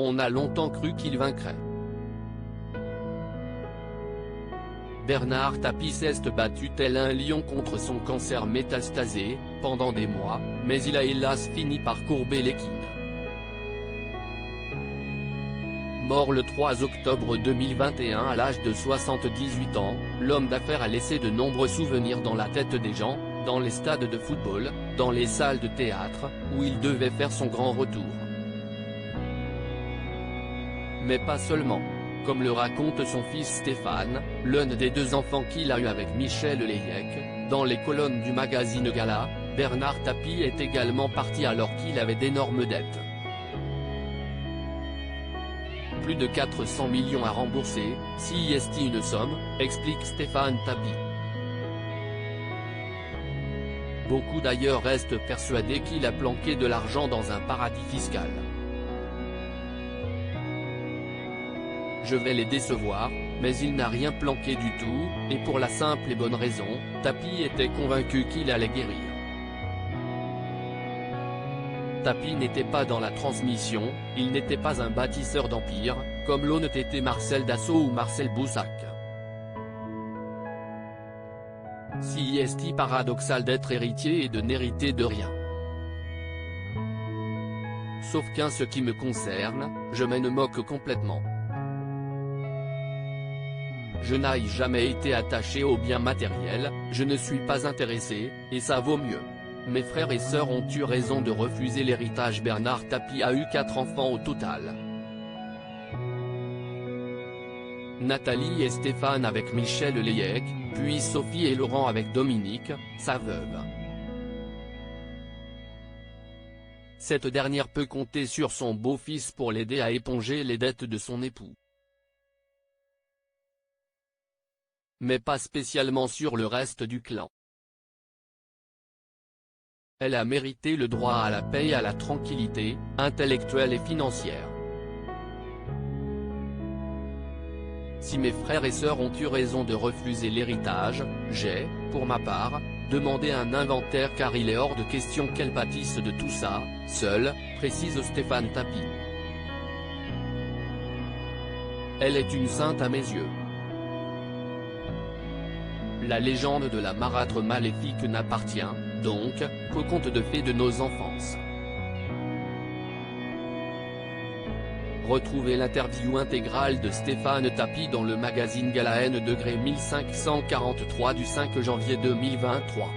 On a longtemps cru qu'il vaincrait. Bernard Tapie s'est battu tel un lion contre son cancer métastasé, pendant des mois, mais il a hélas fini par courber l'équine. Mort le 3 octobre 2021 à l'âge de 78 ans, l'homme d'affaires a laissé de nombreux souvenirs dans la tête des gens, dans les stades de football, dans les salles de théâtre, où il devait faire son grand retour. Mais pas seulement. Comme le raconte son fils Stéphane, l'un des deux enfants qu'il a eu avec Michel Leyec, dans les colonnes du magazine Gala, Bernard Tapie est également parti alors qu'il avait d'énormes dettes. Plus de 400 millions à rembourser, si est une somme, explique Stéphane Tapie. Beaucoup d'ailleurs restent persuadés qu'il a planqué de l'argent dans un paradis fiscal. Je vais les décevoir, mais il n'a rien planqué du tout, et pour la simple et bonne raison, Tapie était convaincu qu'il allait guérir. Tapie n'était pas dans la transmission, il n'était pas un bâtisseur d'empire, comme l'ont été Marcel Dassault ou Marcel Boussac. Si est paradoxal d'être héritier et de n'hériter de rien. Sauf qu'en ce qui me concerne, je m'en moque complètement. Je n'ai jamais été attaché aux biens matériels, je ne suis pas intéressé, et ça vaut mieux. Mes frères et sœurs ont eu raison de refuser l'héritage. Bernard Tapie a eu 4 enfants au total. Nathalie et Stéphane avec Michel Leyec, puis Sophie et Laurent avec Dominique, sa veuve. Cette dernière peut compter sur son beau-fils pour l'aider à éponger les dettes de son époux. Mais pas spécialement sur le reste du clan. Elle a mérité le droit à la paix et à la tranquillité, intellectuelle et financière. Si mes frères et sœurs ont eu raison de refuser l'héritage, j'ai, pour ma part, demandé un inventaire car il est hors de question qu'elle pâtisse de tout ça, seule, précise Stéphane Tapie. Elle est une sainte à mes yeux. La légende de la marâtre maléfique n'appartient, donc, qu'au conte de fées de nos enfances. Retrouvez l'interview intégrale de Stéphane Tapie dans le magazine Gala N° 1543 du 5 janvier 2023.